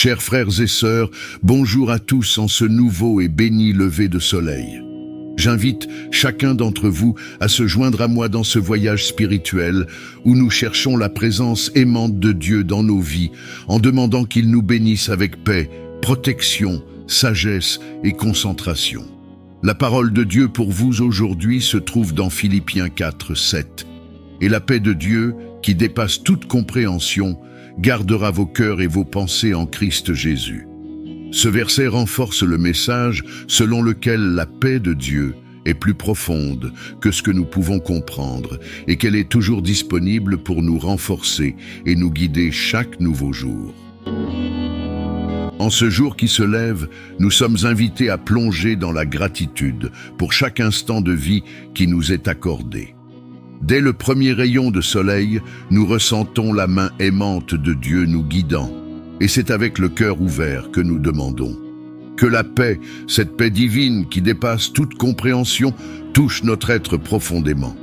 Chers frères et sœurs, bonjour à tous en ce nouveau et béni lever de soleil. J'invite chacun d'entre vous à se joindre à moi dans ce voyage spirituel où nous cherchons la présence aimante de Dieu dans nos vies en demandant qu'il nous bénisse avec paix, protection, sagesse et concentration. La parole de Dieu pour vous aujourd'hui se trouve dans Philippiens 4, 7. Et la paix de Dieu, qui dépasse toute compréhension, gardera vos cœurs et vos pensées en Christ Jésus. Ce verset renforce le message selon lequel la paix de Dieu est plus profonde que ce que nous pouvons comprendre et qu'elle est toujours disponible pour nous renforcer et nous guider chaque nouveau jour. En ce jour qui se lève, nous sommes invités à plonger dans la gratitude pour chaque instant de vie qui nous est accordé. Dès le premier rayon de soleil, nous ressentons la main aimante de Dieu nous guidant. Et c'est avec le cœur ouvert que nous demandons. Que la paix, cette paix divine qui dépasse toute compréhension, touche notre être profondément.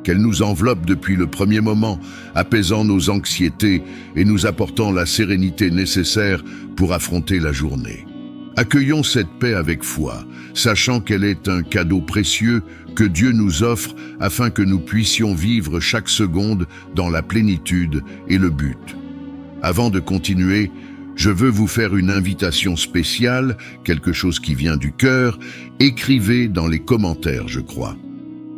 Qu'elle nous enveloppe depuis le premier moment, apaisant nos anxiétés et nous apportant la sérénité nécessaire pour affronter la journée. Accueillons cette paix avec foi, sachant qu'elle est un cadeau précieux que Dieu nous offre afin que nous puissions vivre chaque seconde dans la plénitude et le but. Avant de continuer, je veux vous faire une invitation spéciale, quelque chose qui vient du cœur. Écrivez dans les commentaires, je crois.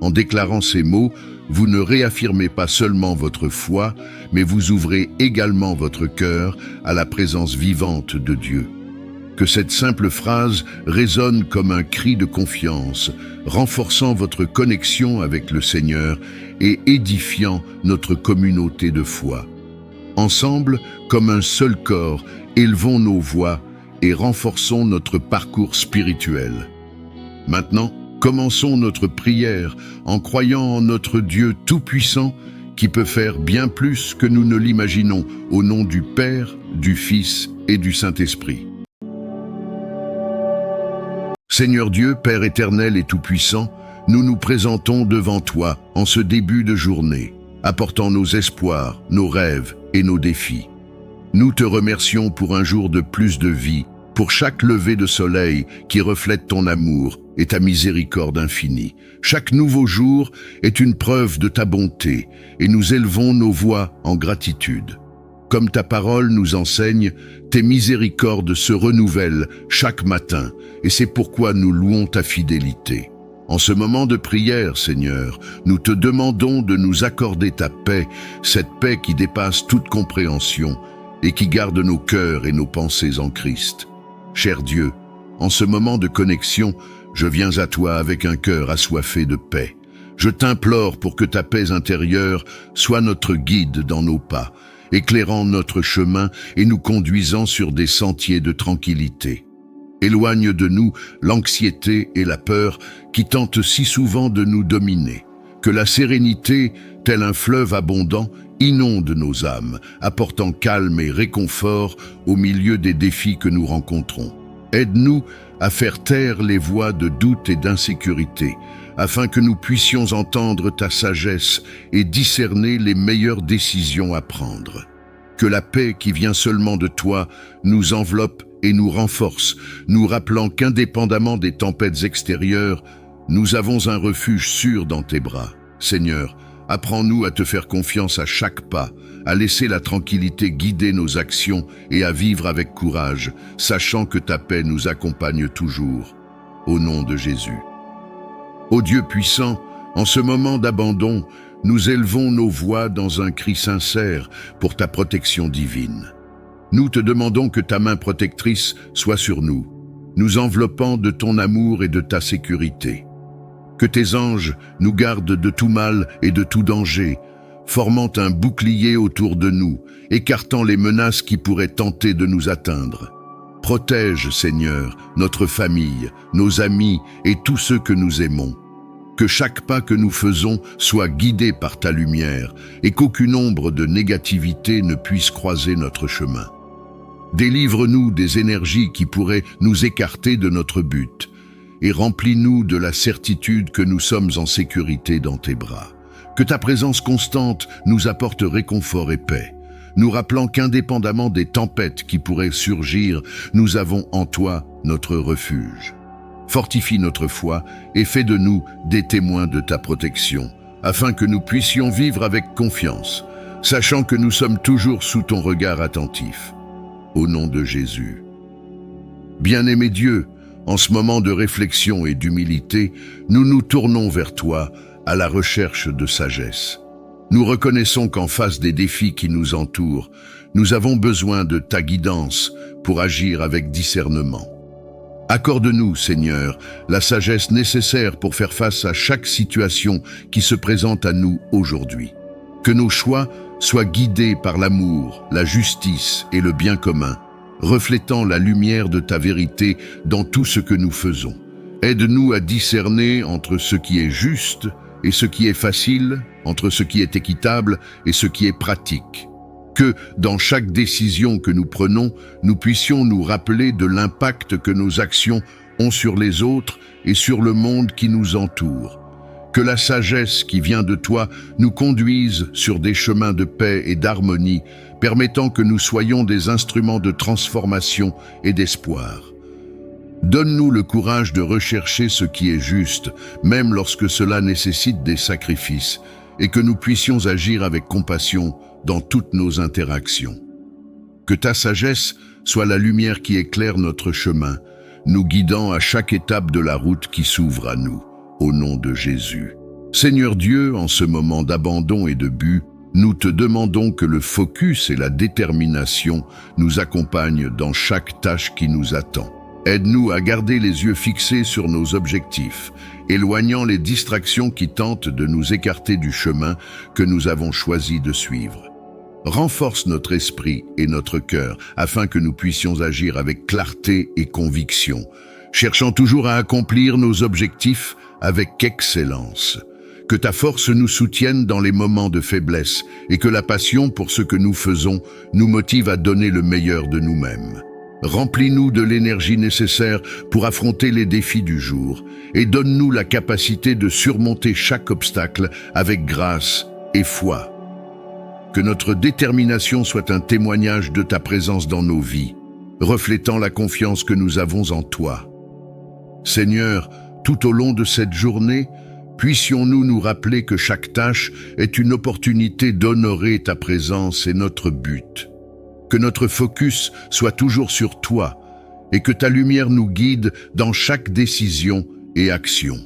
En déclarant ces mots, vous ne réaffirmez pas seulement votre foi, mais vous ouvrez également votre cœur à la présence vivante de Dieu. Que cette simple phrase résonne comme un cri de confiance, renforçant votre connexion avec le Seigneur et édifiant notre communauté de foi. Ensemble, comme un seul corps, élevons nos voix et renforçons notre parcours spirituel. Maintenant, commençons notre prière en croyant en notre Dieu tout-puissant qui peut faire bien plus que nous ne l'imaginons, au nom du Père, du Fils et du Saint-Esprit. Seigneur Dieu, Père éternel et tout-puissant, nous nous présentons devant toi en ce début de journée, apportant nos espoirs, nos rêves et nos défis. Nous te remercions pour un jour de plus de vie, pour chaque lever de soleil qui reflète ton amour et ta miséricorde infinie. Chaque nouveau jour est une preuve de ta bonté et nous élevons nos voix en gratitude. Comme ta parole nous enseigne, tes miséricordes se renouvellent chaque matin et c'est pourquoi nous louons ta fidélité. En ce moment de prière, Seigneur, nous te demandons de nous accorder ta paix, cette paix qui dépasse toute compréhension et qui garde nos cœurs et nos pensées en Christ. Cher Dieu, en ce moment de connexion, je viens à toi avec un cœur assoiffé de paix. Je t'implore pour que ta paix intérieure soit notre guide dans nos pas, éclairant notre chemin et nous conduisant sur des sentiers de tranquillité. Éloigne de nous l'anxiété et la peur qui tentent si souvent de nous dominer. Que la sérénité, tel un fleuve abondant, inonde nos âmes, apportant calme et réconfort au milieu des défis que nous rencontrons. Aide-nous à faire taire les voix de doute et d'insécurité, afin que nous puissions entendre ta sagesse et discerner les meilleures décisions à prendre. Que la paix qui vient seulement de toi nous enveloppe et nous renforce, nous rappelant qu'indépendamment des tempêtes extérieures, nous avons un refuge sûr dans tes bras. Seigneur, apprends-nous à te faire confiance à chaque pas, à laisser la tranquillité guider nos actions et à vivre avec courage, sachant que ta paix nous accompagne toujours. Au nom de Jésus. Ô Dieu puissant, en ce moment d'abandon, nous élevons nos voix dans un cri sincère pour ta protection divine. Nous te demandons que ta main protectrice soit sur nous, nous enveloppant de ton amour et de ta sécurité. Que tes anges nous gardent de tout mal et de tout danger, formant un bouclier autour de nous, écartant les menaces qui pourraient tenter de nous atteindre. Protège, Seigneur, notre famille, nos amis et tous ceux que nous aimons. Que chaque pas que nous faisons soit guidé par ta lumière et qu'aucune ombre de négativité ne puisse croiser notre chemin. Délivre-nous des énergies qui pourraient nous écarter de notre but et remplis-nous de la certitude que nous sommes en sécurité dans tes bras. Que ta présence constante nous apporte réconfort et paix. nous rappelant qu'indépendamment des tempêtes qui pourraient surgir, nous avons en toi notre refuge. Fortifie notre foi et fais de nous des témoins de ta protection, afin que nous puissions vivre avec confiance, sachant que nous sommes toujours sous ton regard attentif. Au nom de Jésus. Bien-aimé Dieu, en ce moment de réflexion et d'humilité, nous nous tournons vers toi à la recherche de sagesse. Nous reconnaissons qu'en face des défis qui nous entourent, nous avons besoin de ta guidance pour agir avec discernement. Accorde-nous, Seigneur, la sagesse nécessaire pour faire face à chaque situation qui se présente à nous aujourd'hui. Que nos choix soient guidés par l'amour, la justice et le bien commun, reflétant la lumière de ta vérité dans tout ce que nous faisons. Aide-nous à discerner entre ce qui est juste et ce qui est facile, entre ce qui est équitable et ce qui est pratique. Que, dans chaque décision que nous prenons, nous puissions nous rappeler de l'impact que nos actions ont sur les autres et sur le monde qui nous entoure. Que la sagesse qui vient de toi nous conduise sur des chemins de paix et d'harmonie, permettant que nous soyons des instruments de transformation et d'espoir. Donne-nous le courage de rechercher ce qui est juste, même lorsque cela nécessite des sacrifices, et que nous puissions agir avec compassion dans toutes nos interactions. Que ta sagesse soit la lumière qui éclaire notre chemin, nous guidant à chaque étape de la route qui s'ouvre à nous, au nom de Jésus. Seigneur Dieu, en ce moment d'abandon et de but, nous te demandons que le focus et la détermination nous accompagnent dans chaque tâche qui nous attend. Aide-nous à garder les yeux fixés sur nos objectifs, éloignant les distractions qui tentent de nous écarter du chemin que nous avons choisi de suivre. Renforce notre esprit et notre cœur afin que nous puissions agir avec clarté et conviction, cherchant toujours à accomplir nos objectifs avec excellence. Que ta force nous soutienne dans les moments de faiblesse et que la passion pour ce que nous faisons nous motive à donner le meilleur de nous-mêmes. Remplis-nous de l'énergie nécessaire pour affronter les défis du jour et donne-nous la capacité de surmonter chaque obstacle avec grâce et foi. Que notre détermination soit un témoignage de ta présence dans nos vies, reflétant la confiance que nous avons en toi. Seigneur, tout au long de cette journée, puissions-nous nous rappeler que chaque tâche est une opportunité d'honorer ta présence et notre but. Que notre focus soit toujours sur toi et que ta lumière nous guide dans chaque décision et action.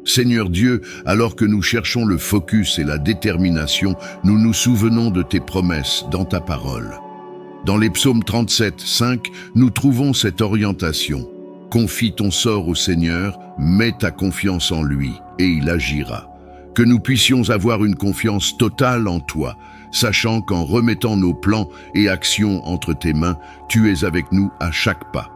Seigneur Dieu, alors que nous cherchons le focus et la détermination, nous nous souvenons de tes promesses dans ta parole. Dans les psaumes 37, 5, nous trouvons cette orientation. Confie ton sort au Seigneur, mets ta confiance en lui et il agira. Que nous puissions avoir une confiance totale en toi, sachant qu'en remettant nos plans et actions entre tes mains, tu es avec nous à chaque pas.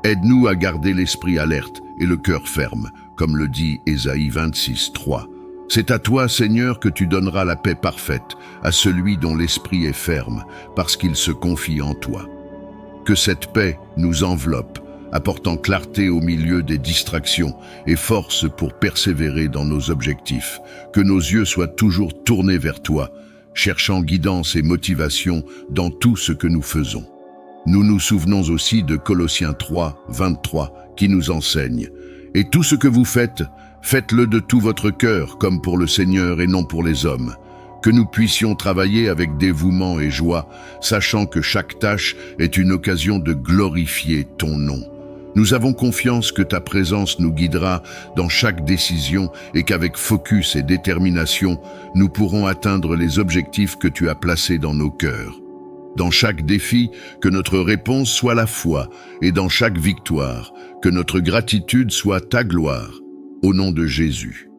Aide-nous à garder l'esprit alerte et le cœur ferme, comme le dit Ésaïe 26, 3. C'est à toi, Seigneur, que tu donneras la paix parfaite à celui dont l'esprit est ferme, parce qu'il se confie en toi. Que cette paix nous enveloppe, apportant clarté au milieu des distractions et force pour persévérer dans nos objectifs. Que nos yeux soient toujours tournés vers toi, cherchant guidance et motivation dans tout ce que nous faisons. Nous nous souvenons aussi de Colossiens 3, 23, qui nous enseigne « Et tout ce que vous faites, faites-le de tout votre cœur, comme pour le Seigneur et non pour les hommes. » Que nous puissions travailler avec dévouement et joie, sachant que chaque tâche est une occasion de glorifier ton nom. Nous avons confiance que ta présence nous guidera dans chaque décision et qu'avec focus et détermination, nous pourrons atteindre les objectifs que tu as placés dans nos cœurs. Dans chaque défi, que notre réponse soit la foi et dans chaque victoire, que notre gratitude soit ta gloire, au nom de Jésus.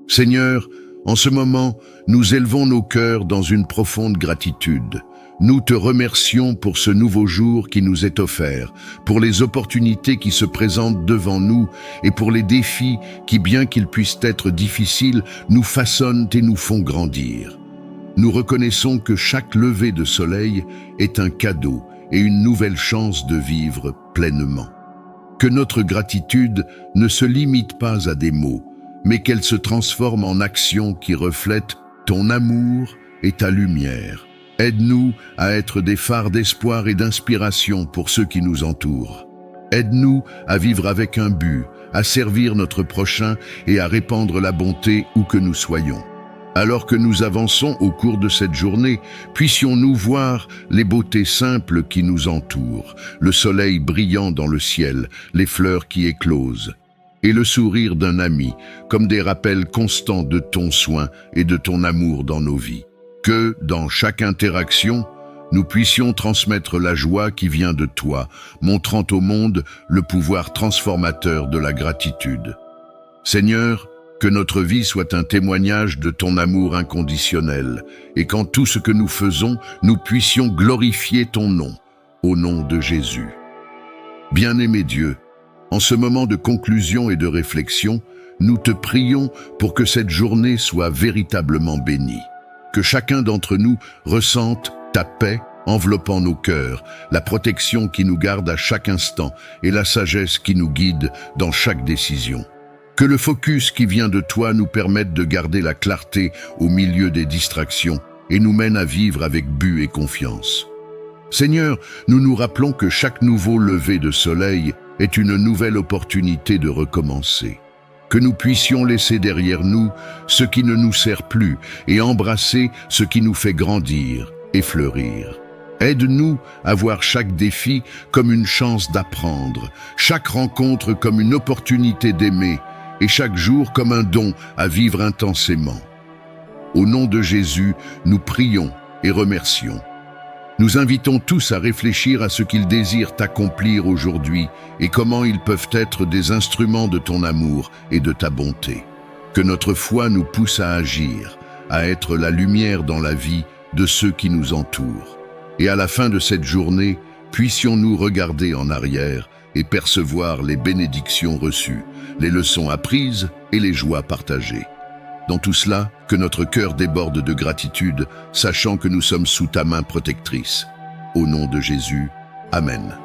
Seigneur, en ce moment, nous élevons nos cœurs dans une profonde gratitude. Nous te remercions pour ce nouveau jour qui nous est offert, pour les opportunités qui se présentent devant nous et pour les défis qui, bien qu'ils puissent être difficiles, nous façonnent et nous font grandir. Nous reconnaissons que chaque lever de soleil est un cadeau et une nouvelle chance de vivre pleinement. Que notre gratitude ne se limite pas à des mots, mais qu'elle se transforme en actions qui reflètent ton amour et ta lumière. Aide-nous à être des phares d'espoir et d'inspiration pour ceux qui nous entourent. Aide-nous à vivre avec un but, à servir notre prochain et à répandre la bonté où que nous soyons. Alors que nous avançons au cours de cette journée, puissions-nous voir les beautés simples qui nous entourent, le soleil brillant dans le ciel, les fleurs qui éclosent, et le sourire d'un ami, comme des rappels constants de ton soin et de ton amour dans nos vies. Que, dans chaque interaction, nous puissions transmettre la joie qui vient de toi, montrant au monde le pouvoir transformateur de la gratitude. Seigneur, que notre vie soit un témoignage de ton amour inconditionnel, et qu'en tout ce que nous faisons, nous puissions glorifier ton nom, au nom de Jésus. Bien-aimé Dieu, en ce moment de conclusion et de réflexion, nous te prions pour que cette journée soit véritablement bénie. Que chacun d'entre nous ressente ta paix enveloppant nos cœurs, la protection qui nous garde à chaque instant et la sagesse qui nous guide dans chaque décision. Que le focus qui vient de toi nous permette de garder la clarté au milieu des distractions et nous mène à vivre avec but et confiance. Seigneur, nous nous rappelons que chaque nouveau lever de soleil est une nouvelle opportunité de recommencer. Que nous puissions laisser derrière nous ce qui ne nous sert plus et embrasser ce qui nous fait grandir et fleurir. Aide-nous à voir chaque défi comme une chance d'apprendre, chaque rencontre comme une opportunité d'aimer et chaque jour comme un don à vivre intensément. Au nom de Jésus, nous prions et remercions. Nous invitons tous à réfléchir à ce qu'ils désirent accomplir aujourd'hui et comment ils peuvent être des instruments de ton amour et de ta bonté. Que notre foi nous pousse à agir, à être la lumière dans la vie de ceux qui nous entourent. Et à la fin de cette journée, puissions-nous regarder en arrière et percevoir les bénédictions reçues, les leçons apprises et les joies partagées. Dans tout cela, que notre cœur déborde de gratitude, sachant que nous sommes sous ta main protectrice. Au nom de Jésus, Amen.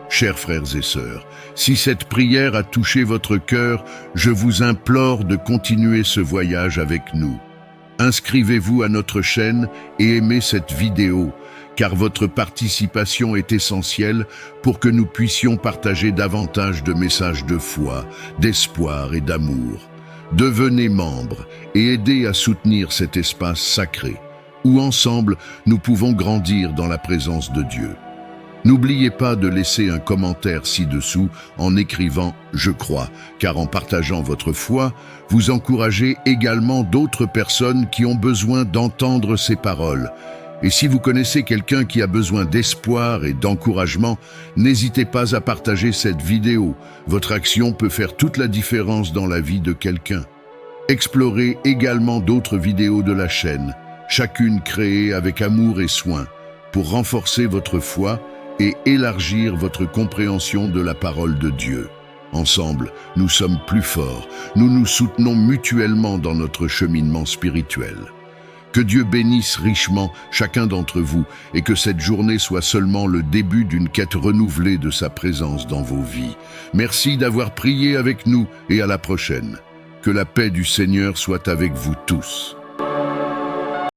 Chers frères et sœurs, si cette prière a touché votre cœur, je vous implore de continuer ce voyage avec nous. Inscrivez-vous à notre chaîne et aimez cette vidéo, car votre participation est essentielle pour que nous puissions partager davantage de messages de foi, d'espoir et d'amour. Devenez membre et aidez à soutenir cet espace sacré, où ensemble nous pouvons grandir dans la présence de Dieu. N'oubliez pas de laisser un commentaire ci-dessous en écrivant « Je crois », car en partageant votre foi, vous encouragez également d'autres personnes qui ont besoin d'entendre ces paroles. Et si vous connaissez quelqu'un qui a besoin d'espoir et d'encouragement, n'hésitez pas à partager cette vidéo. Votre action peut faire toute la différence dans la vie de quelqu'un. Explorez également d'autres vidéos de la chaîne, chacune créée avec amour et soin, pour renforcer votre foi et élargir votre compréhension de la parole de Dieu. Ensemble, nous sommes plus forts. Nous nous soutenons mutuellement dans notre cheminement spirituel. Que Dieu bénisse richement chacun d'entre vous et que cette journée soit seulement le début d'une quête renouvelée de sa présence dans vos vies. Merci d'avoir prié avec nous et à la prochaine. Que la paix du Seigneur soit avec vous tous.